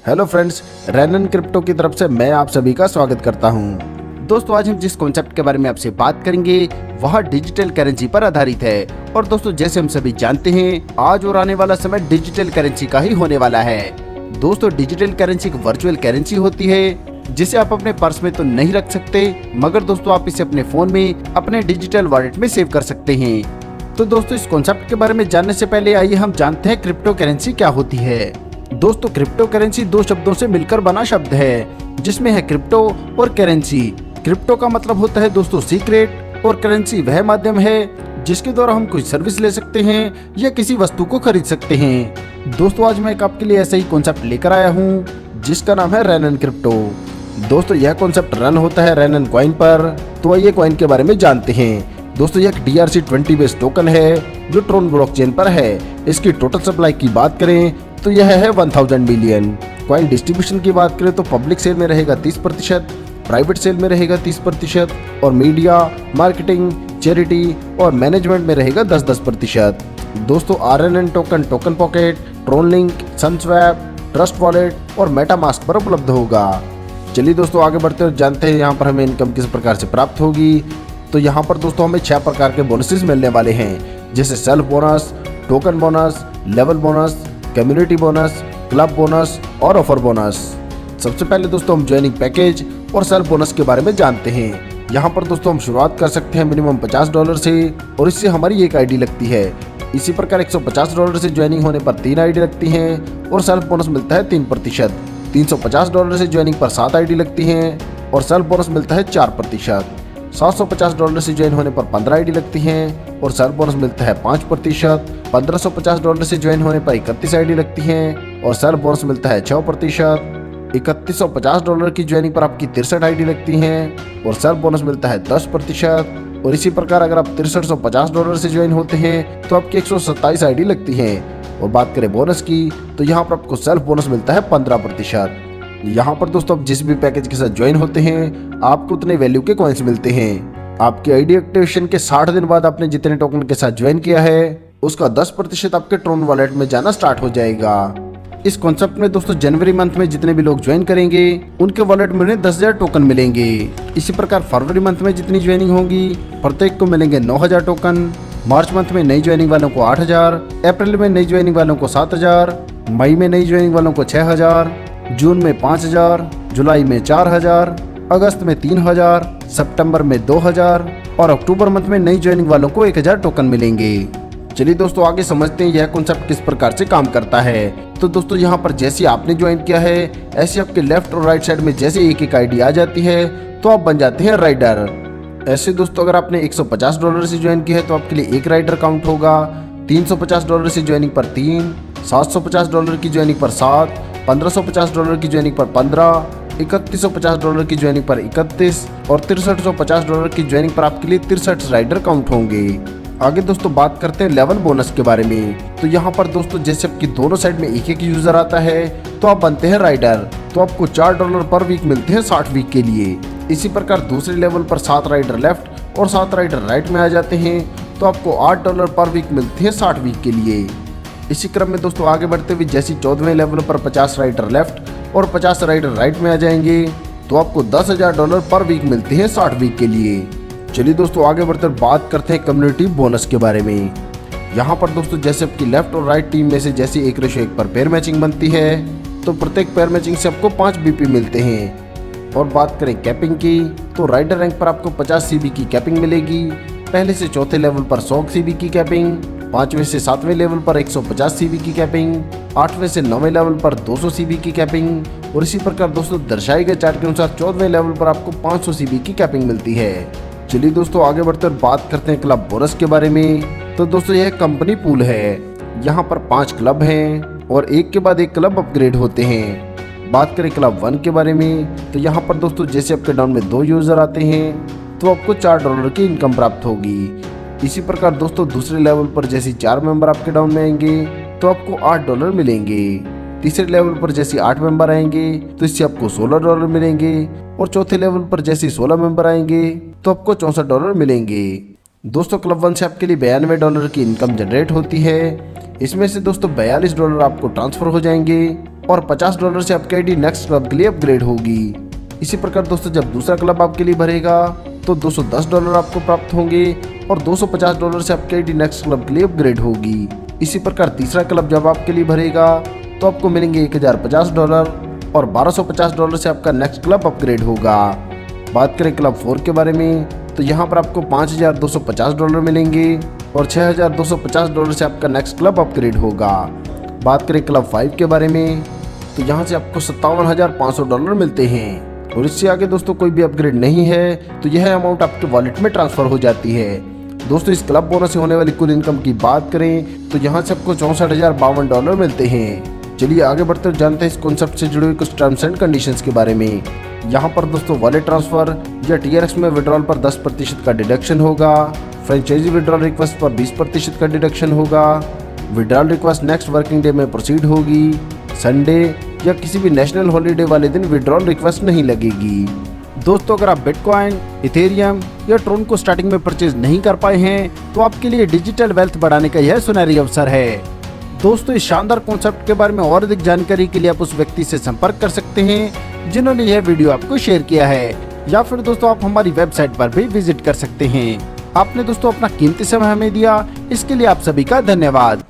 Hello friends, Rhiannon crypto की तरफ से मैं आप सभी का स्वागत करता हूं। दोस्तों, आज हम जिस कॉन्सेप्ट के बारे में आपसे बात करेंगे वह डिजिटल करेंसी पर आधारित है। और दोस्तों, जैसे हम सभी जानते हैं, आज और आने वाला समय डिजिटल करेंसी का ही होने वाला है। दोस्तों, डिजिटल करेंसी एक वर्चुअल करेंसी होती है जिसे आप अपने पर्स में तो नहीं रख सकते, मगर दोस्तों आप इसे अपने फोन में अपने डिजिटल वॉलेट में सेव कर सकते हैं। तो दोस्तों, इस कॉन्सेप्ट के बारे में जानने से पहले आइए हम जानते हैं क्रिप्टो करेंसी क्या होती है। दोस्तों, क्रिप्टो करेंसी दो शब्दों से मिलकर बना शब्द है जिसमें है क्रिप्टो और करेंसी। क्रिप्टो का मतलब होता है दोस्तों सीक्रेट, और करेंसी वह माध्यम है जिसके द्वारा हम कोई सर्विस ले सकते हैं या किसी वस्तु को खरीद सकते हैं। दोस्तों, आज मैं आपके लिए ऐसा ही कॉन्सेप्ट लेकर आया हूँ जिसका नाम है रैनन क्रिप्टो। दोस्तों, यह कॉन्सेप्ट रन होता है रैनन कॉइन पर। तो आइए कॉइन के बारे में जानते हैं। दोस्तों, यह DRC20 बेस्ड टोकन है जो ट्रोन ब्लॉकचेन पर है। इसकी टोटल सप्लाई की बात करें तो यह है 1000 मिलियन। कॉइन डिस्ट्रीब्यूशन की बात करें तो पब्लिक सेल में रहेगा 30%, प्राइवेट सेल में रहेगा 30% और मीडिया, मार्केटिंग, चैरिटी और मैनेजमेंट में रहेगा 10-10%। दोस्तों, RNN token token pocket, Tron link, SunSwap, trust wallet और मेटामास्क पर उपलब्ध होगा। चलिए दोस्तों, आगे बढ़ते हैं, जानते हैं यहाँ पर हमें इनकम किस प्रकार से प्राप्त होगी। तो यहाँ पर दोस्तों हमें 6 प्रकार के बोनसेस मिलने वाले हैं, जैसे self bonus, token bonus, level bonus, community bonus, club bonus और ऑफर बोनस। सबसे पहले दोस्तों हम ज्वाइनिंग पैकेज और सेल्फ बोनस के बारे में जानते हैं। यहाँ पर दोस्तों हम शुरुआत कर सकते हैं मिनिमम $50 से, और इससे हमारी एक आईडी लगती है। इसी प्रकार $150 से ज्वाइनिंग होने पर 3 आईडी लगती हैं और सेल्फ बोनस मिलता है 3%। $350 से ज्वाइनिंग पर 7 आईडी लगती हैं और सेल्फ बोनस मिलता है 4%। $750 से ज्वाइन होने पर 15 आईडी लगती हैं और सेल्फ बोनस मिलता है 5%। $1550 से ज्वाइन होने पर 31 आईडी लगती हैं और सेल्फ बोनस मिलता है 6%। $3150 की ज्वाइनिंग पर आपकी 63 आईडी लगती हैं और सेल्फ बोनस मिलता है 10%। और इसी प्रकार अगर आप $6350 से ज्वाइन होते हैं तो आपकी 127 आईडी लगती हैं। और बात करें बोनस की तो यहाँ पर आपको सेल्फ बोनस मिलता है 15%। यहाँ पर दोस्तों आप जिस भी पैकेज के साथ ज्वाइन होते हैं आपको उतने वैल्यू के कॉइन्स मिलते हैं। आपके आईडी एक्टिवेशन के 60 दिन बाद आपने जितने टोकन के साथ ज्वाइन किया है उसका 10% आपके ट्रोन वॉलेट में जाना स्टार्ट हो जाएगा। इस कॉन्सेप्ट में दोस्तों जनवरी मंथ में जितने भी लोग ज्वाइन करेंगे उनके वॉलेट में 10,000 टोकन मिलेंगे। इसी प्रकार फरवरी मंथ में जितनी ज्वाइनिंग होगी प्रत्येक को मिलेंगे 9,000 टोकन। मार्च मंथ में नई ज्वाइनिंग वालों को 8,000, अप्रैल में नई ज्वाइनिंग वालों को 7,000, मई में नई ज्वाइनिंग वालों को 6,000, जून में 5,000, जुलाई में 4,000, अगस्त में 3,000, सितंबर में 2,000 और अक्टूबर मंथ में नई ज्वाइनिंग वालों को 1,000 टोकन मिलेंगे। चलिए दोस्तों, आगे समझते हैं यह कॉन्सेप्ट किस प्रकार से काम करता है। तो दोस्तों, यहाँ पर जैसे आपने ज्वाइन किया है ऐसे आपके लेफ्ट और राइट साइड में जैसे एक आईडी आ जाती है तो आप बन जाते हैं राइडर। ऐसे दोस्तों अगर आपने $150 से ज्वाइन किया है तो आपके लिए एक राइडर काउंट होगा। $350 से ज्वाइनिंग पर 3, $750 की ज्वाइनिंग पर 7, $1,550 की ज्वाइनिंग पर 15, $3,150 की ज्वाइनिंग पर 31 और $6,350 की ज्वाइनिंग पर आपके लिए 63 राइडर काउंट होंगे। आगे दोस्तों बात करते हैं लेवल बोनस के बारे में। तो यहाँ पर दोस्तों जैसे आपकी दोनों साइड में एक यूजर आता है तो आप बनते हैं राइडर, तो आपको $4 पर वीक मिलते हैं 60 वीक के लिए। इसी प्रकार दूसरे लेवल पर 7 राइडर लेफ्ट और 7 राइडर राइट में आ जाते हैं तो आपको $8 पर वीक मिलते हैं 60 वीक के लिए। इसी क्रम में दोस्तों आगे बढ़ते हुए जैसे 14वें लेवल पर 50 राइडर लेफ्ट और 50 राइडर राइट में आ जाएंगे तो आपको $10,000 पर वीक मिलते हैं 60 वीक के लिए। चलिए दोस्तों आगे बढ़कर बात करते हैं कम्युनिटी बोनस के बारे में। यहाँ पर दोस्तों जैसे आपकी लेफ्ट और राइट टीम में से जैसे 1:1 पर पेयर मैचिंग बनती है तो प्रत्येक पेयर मैचिंग से आपको 5 BP मिलते हैं। और बात करें कैपिंग की तो राइडर रैंक पर आपको 50 CB की कैपिंग मिलेगी, पहले से चौथे लेवल पर 100 CB की कैपिंग, 5वें से 7वें लेवल पर 150 CB की कैपिंग, 8वें से 9वें लेवल पर 200 CB की कैपिंग और इसी प्रकार दोस्तों दर्शाए गए चार्ट के अनुसार 14वें लेवल पर आपको 500 CB की कैपिंग मिलती है। चलिए दोस्तों आगे बढ़ते हुए बात करते हैं क्लब बोनस के बारे में। तो दोस्तों यह कंपनी पूल है, यहाँ पर 5 क्लब हैं और एक के बाद एक क्लब अपग्रेड होते हैं। बात करें क्लब 1 के बारे में तो यहाँ पर दोस्तों जैसे आपके डाउन में 2 यूजर आते हैं तो आपको $4 की इनकम प्राप्त होगी। इसी प्रकार दोस्तों दूसरे लेवल पर जैसे 4 मेंबर आपके डाउन में आएंगे तो आपको $8 मिलेंगे। तीसरे लेवल पर जैसे 8 मेंबर आएंगे तो इससे आपको $16 मिलेंगे और चौथे लेवल पर जैसे 16 मेंबर आएंगे तो आपको $64 मिलेंगे। दोस्तों क्लब 1 से आपके लिए $92 की इनकम जनरेट होती है। इसमें से दोस्तों $42 आपको ट्रांसफर हो जाएंगे और $50 से आपकी आईडी नेक्स्ट क्लब के लिए अपग्रेड होगी। इसी प्रकार दोस्तों जब दूसरा क्लब आपके लिए भरेगा तो $210 आपको प्राप्त होंगे और $250 से आपकी आईडी नेक्स्ट क्लब के लिए अपग्रेड होगी। इसी प्रकार तीसरा क्लब जब आपके लिए भरेगा तो आपको मिलेंगे $1050 और $1250 से आपका नेक्स्ट क्लब अपग्रेड होगा। बात करें क्लब 4 के बारे में तो यहाँ पर आपको $5250 मिलेंगे और $6250 से आपका नेक्स्ट क्लब अपग्रेड होगा। बात करें क्लब 5 के बारे में तो यहाँ से आपको $57,500 मिलते हैं और इससे आगे दोस्तों कोई भी अपग्रेड नहीं है तो यह अमाउंट आपके वॉलेट में ट्रांसफर हो जाती है। दोस्तों इस क्लब बोनस से होने वाली कुल इनकम की बात करें तो यहाँ से आपको $64,052 मिलते हैं। चलिए आगे बढ़ते हुए जानते हैं इस कॉन्सेप्ट से जुड़े हुए कुछ टर्म्स एंड कंडीशंस के बारे में। यहाँ पर दोस्तों वॉलेट ट्रांसफर या TRX में विड्रॉल पर 10% का डिडक्शन होगा, फ्रेंचाइजी विड्रॉल रिक्वेस्ट पर 20% का डिडक्शन होगा, withdrawal request next working day में प्रोसीड होगी, संडे या किसी भी नेशनल हॉलीडे वाले दिन विड्रॉल रिक्वेस्ट नहीं लगेगी। दोस्तों अगर आप बिटकॉइन, इथेरियम या ट्रोन को स्टार्टिंग में परचेज नहीं कर पाए हैं तो आपके लिए डिजिटल वेल्थ बढ़ाने का यह सुनहरी अवसर है। दोस्तों इस शानदार कॉन्सेप्ट के बारे में और अधिक जानकारी के लिए आप उस व्यक्ति से संपर्क कर सकते हैं जिन्होंने यह वीडियो आपको शेयर किया है, या फिर दोस्तों आप हमारी वेबसाइट पर भी विजिट कर सकते हैं। आपने दोस्तों अपना कीमती समय हमें दिया, इसके लिए आप सभी का धन्यवाद।